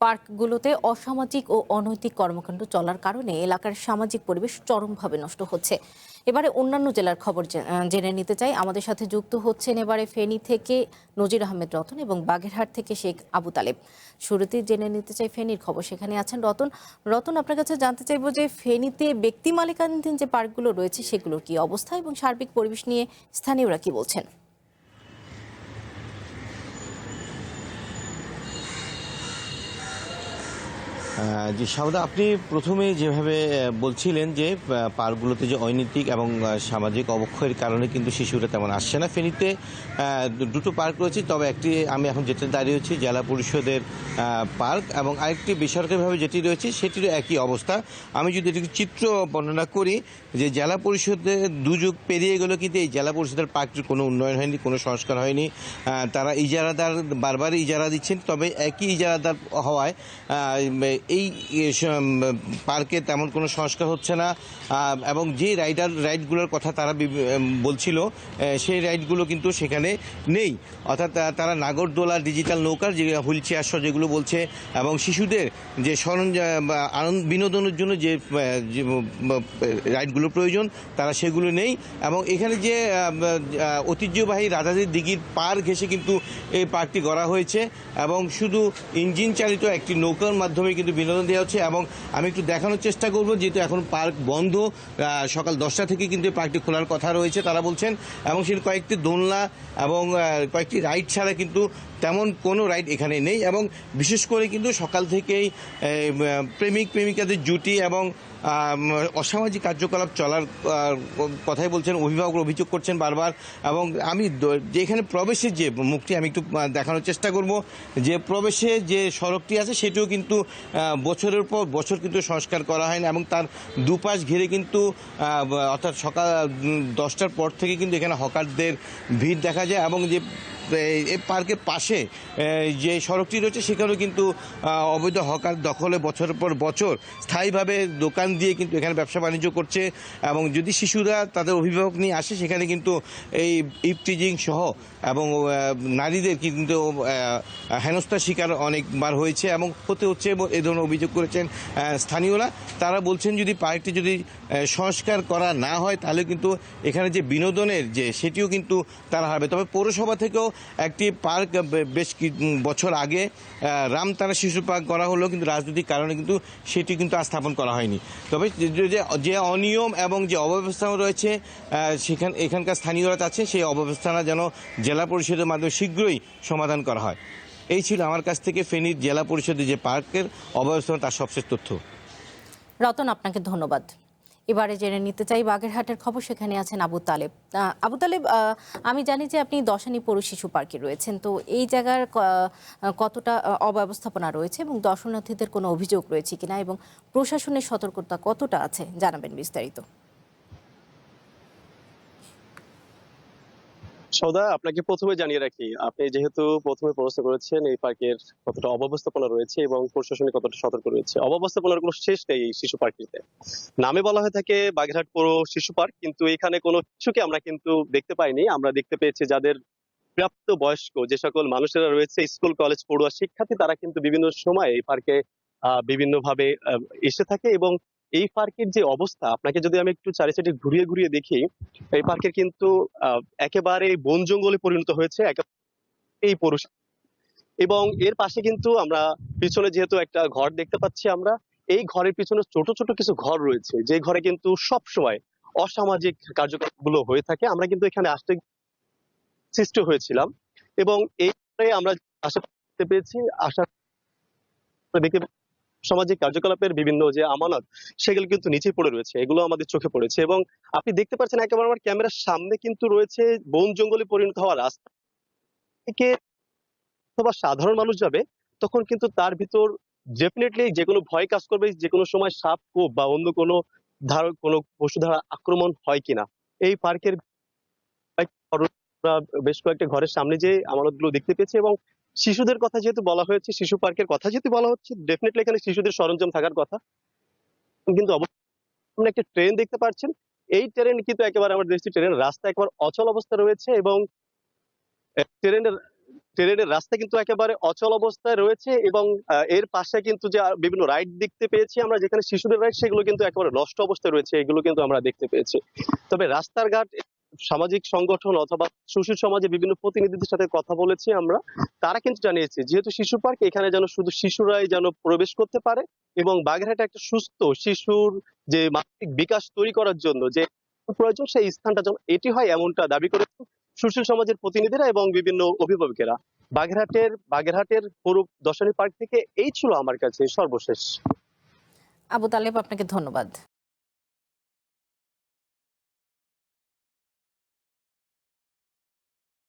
পার্কগুলোতে অসামাজিক ও অনৈতিক কর্মকাণ্ড চলার কারণে এলাকার সামাজিক পরিবেশ চরমভাবে নষ্ট হচ্ছে। এবারে অন্যান্য জেলার খবর জেনে নিতে চাই। আমাদের সাথে যুক্ত হচ্ছেন এবারে ফেনী থেকে নজির আহমেদ রতন এবং বাগেরহাট থেকে শেখ আবু তালেব। শুরুতেই জেনে নিতে চাই ফেনীর খবর, সেখানে আছেন রতন। রতন, আপনার কাছে জানতে চাইবো যে ফেনীতে ব্যক্তি মালিকানাধীন যে পার্কগুলো রয়েছে সেগুলোর কি অবস্থা এবং সার্বিক পরিবেশ নিয়ে স্থানীয়রা কি বলছেন? জি শাহাদা, আপনি প্রথমে যেভাবে বলছিলেন যে পার্কগুলোতে যে অনৈতিক এবং সামাজিক অবক্ষয়ের কারণে কিন্তু শিশুরা তেমন আসছে না। ফেনীতে দুটো পার্ক রয়েছে, তবে একটি আমি এখন যেটা দাঁড়িয়েছি জেলা পরিষদের পার্ক, এবং আরেকটি বেসরকারিভাবে যেটি রয়েছে সেটিরও একই অবস্থা। আমি যদি এটি চিত্র বর্ণনা করি, যে জেলা পরিষদের দুযুগ পেরিয়ে গেল কিন্তু এই জেলা পরিষদের পার্কটির কোনো উন্নয়ন হয়নি, কোনো সংস্কার হয়নি। তারা ইজারাদার বারবার ইজারা দিচ্ছেন, তবে একই ইজারাদার হওয়ায় এই পার্কে তেমন কোনো সংস্কার হচ্ছে না। এবং যে রাইডগুলোর কথা তারা বলছিল, সেই রাইডগুলো কিন্তু সেখানে নেই। অর্থাৎ তারা নাগরদোলা, ডিজিটাল নৌকার যে হুইল চেয়ার সহ যেগুলো বলছে, এবং শিশুদের যে সরঞ্জাম আনন্দ বিনোদনের জন্য যে রাইডগুলো প্রয়োজন তারা সেগুলো নেই। এবং এখানে যে ঐতিহ্যবাহী রাজাদের দিঘির পার ঘেঁষে কিন্তু এই পার্কটি গড়া হয়েছে, এবং শুধু ইঞ্জিন চালিত একটি নৌকার মাধ্যমে কিন্তু বিনোদন দেওয়া হচ্ছে। এবং আমি একটু দেখানোর চেষ্টা করব, যেহেতু এখন পার্ক বন্ধ, সকাল 10টা থেকে কিন্তু পার্কটি খোলার কথা রয়েছে তারা বলছেন। এবং সেটি কয়েকটি দোলনা এবং কয়েকটি রাইড ছাড়া কিন্তু তেমন কোনো রাইড এখানে নেই। এবং বিশেষ করে কিন্তু সকাল থেকেই প্রেমিক প্রেমিকাদের জুটি এবং অসামাজিক কার্যকলাপ চলার কথাই বলছেন, অভিভাবকরা অভিযোগ করছেন বারবার। এবং আমি যেখানে প্রবেশের যে মুখটি আমি একটু দেখানোর চেষ্টা করব, যে প্রবেশে যে সড়কটি আছে সেটিও কিন্তু বছরের পর বছর কিন্তু সংস্কার করা হয় না, এবং তার দুপাশ ঘিরে কিন্তু অর্থাৎ সকাল 10টার পর থেকে কিন্তু এখানে হকারদের ভিড় দেখা যায়। এবং যে এই পার্কের পাশে যে সড়কটি রয়েছে সেখানেও কিন্তু অবৈধ হকার দখলে বছরের পর বছর স্থায়ীভাবে দোকান দিয়ে কিন্তু এখানে ব্যবসা বাণিজ্য করছে। এবং যদি শিশুরা তাদের অভিভাবক নিয়ে আসে সেখানে কিন্তু এই ইভটিজিং সহ এবং নারীদের কিন্তু হেনস্থার শিকার অনেকবার হয়েছে এবং হতে হচ্ছে, এবং এ ধরনের অভিযোগ করেছেন স্থানীয়রা। তারা বলছেন যদি পার্কটি যদি সংস্কার করা না হয় তাহলে কিন্তু এখানে যে বিনোদনের যে সেটিও কিন্তু তারা হারাবে। তবে পৌরসভা থেকেও একটি পার্ক বেশ বছর আগে রামতারা শিশু পার্ক করা হলো, কিন্তু রাজনৈতিক কারণে কিন্তু সেটি কিন্তু আর স্থাপন করা হয়নি। তবে যে অনিয়ম এবং যে অব্যবস্থাও রয়েছে এখানকার স্থানীয়রা চাচ্ছে সেই অব্যবস্থাটা যেন জেলা পরিষদের মাধ্যমে শীঘ্রই সমাধান করা হয়। এই ছিল আমার কাছ থেকে ফেনীর জেলা পরিষদের যে পার্কের অব্যবস্থা তার সবশেষ তথ্য। রতন, আপনাকে ধন্যবাদ। এবারে জেনে নিতে চাই বাগেরহাটের খবর, সেখানে আছেন আবু তালেব। আবু তালেব, আমি জানি যে আপনি দশানী পৌর শিশু পার্কে রয়েছেন, তো এই জায়গার কতটা অব্যবস্থাপনা রয়েছে এবং দর্শনার্থীদের কোনো অভিযোগ রয়েছে কিনা এবং প্রশাসনের সতর্কতা কতটা আছে, জানাবেন বিস্তারিত। সৌদা, আপনাকে প্রথমে জানিয়ে রাখি, আপনি যেহেতু প্রথমে প্রশ্ন করেছেন এই পার্কের কতটা অব্যবস্থাপনা রয়েছে এবং প্রশাসনে কতটা সতর্ক রয়েছে। অব্যবস্থাপনার কোনো শেষ নেই এই শিশু পার্কটিতে। নামে বলা হয়ে থাকে বাগেরহাট পৌর শিশু পার্ক, কিন্তু এখানে কোনো শিশুকে আমরা কিন্তু দেখতে পাইনি। আমরা দেখতে পেয়েছি যাদের প্রাপ্ত বয়স্ক যে সকল মানুষেরা রয়েছে, স্কুল কলেজ পড়ুয়া শিক্ষার্থী, তারা কিন্তু বিভিন্ন সময় এই পার্কে বিভিন্ন ভাবে এসে থাকে। এবং এই পার্কের যে অবস্থা, আপনাকে যদি আমি একটু চারি সাইডে ঘুরিয়ে ঘুরিয়ে দেখি, এই পার্কের কিন্তু একেবারে বন জঙ্গলে পরিণত হয়েছে এই পৌরসভা। এবং এর পাশে কিন্তু আমরা পিছনে যেহেতু একটা ঘর দেখতে পাচ্ছি, আমরা এই ঘরের পিছনে ছোট ছোট কিছু ঘর রয়েছে, যে ঘরে কিন্তু সব সময় অসামাজিক কার্যকলাপ গুলো হয়ে থাকে। আমরা কিন্তু এখানে আসতে সৃষ্টি হয়েছিলাম, এবং এই আমরা দেখতে পেয়েছি, আসার দেখতে সামাজিক কার্যকলাপের বিভিন্ন যে আমানত সেগুলো কিন্তু নিচে পড়ে রয়েছে, এগুলো আমাদের চোখে পড়েছে। এবং আপনি দেখতে পাচ্ছেন একেবারে আমার ক্যামেরার সামনে কিন্তু রয়েছে বন জঙ্গলে পরিণত হওয়া রাস্তা থেকে অথবা সাধারণ মানুষ যাবে, তখন কিন্তু তার ভিতর ডেফিনেটলি যে কোনো ভয় কাজ করবে, যে কোনো সময় সাপ কোপ বা অন্য কোনো কোনো পশু দ্বারা আক্রমণ হয় কিনা। এই পার্কের বেশ কয়েকটা ঘরের সামনে যে আমানতগুলো দেখতে পেয়েছি। এবং শিশুদের কথা যেহেতু বলা হয়েছে, শিশু পার্কের কথা যেহেতু বলা হচ্ছে, ডেফিনেটলি এখানে শিশুদের সরঞ্জাম থাকার কথা। কিন্তু অবশ্যই একটা ট্রেন দেখতে পাচ্ছেন, এই ট্রেন কিন্তু একেবারে আমাদের দেশটির ট্রেনের রাস্তা একেবারে অচল অবস্থা রয়েছে। এবং ট্রেনের ট্রেনের রাস্তা কিন্তু একেবারে অচল অবস্থায় রয়েছে এবং এর পাশে কিন্তু যে বিভিন্ন রাইড দেখতে পেয়েছি আমরা, যেখানে শিশুদের রাইড, সেগুলো কিন্তু একেবারে নষ্ট অবস্থায় রয়েছে, এগুলো কিন্তু আমরা দেখতে পেয়েছি। তবে রাস্তার ঘাট, সামাজিক সংগঠন অথবা সুশীল সমাজে বিভিন্ন প্রতিনিধিদের সাথে কথা বলেছি আমরা, তারা কিন্তু জানিয়েছে যেহেতু শিশু পার্ক, এখানে যেন শুধু শিশুরাই যেন প্রবেশ করতে পারে এবং বাগেরহাটে একটা সুস্থ শিশুর যে মানসিক বিকাশ তৈরি করার জন্য যে প্রয়োজন, সেই স্থানটা যেন এটি হয়, এমনটা দাবি করেছে সুশীল সমাজের প্রতিনিধিরা এবং বিভিন্ন অভিভাবকেরা। বাগেরহাটের পৌর দর্শনী পার্ক থেকে এই ছিল আমার কাছে সর্বশেষ। আবু তালেব, আপনাকে ধন্যবাদ।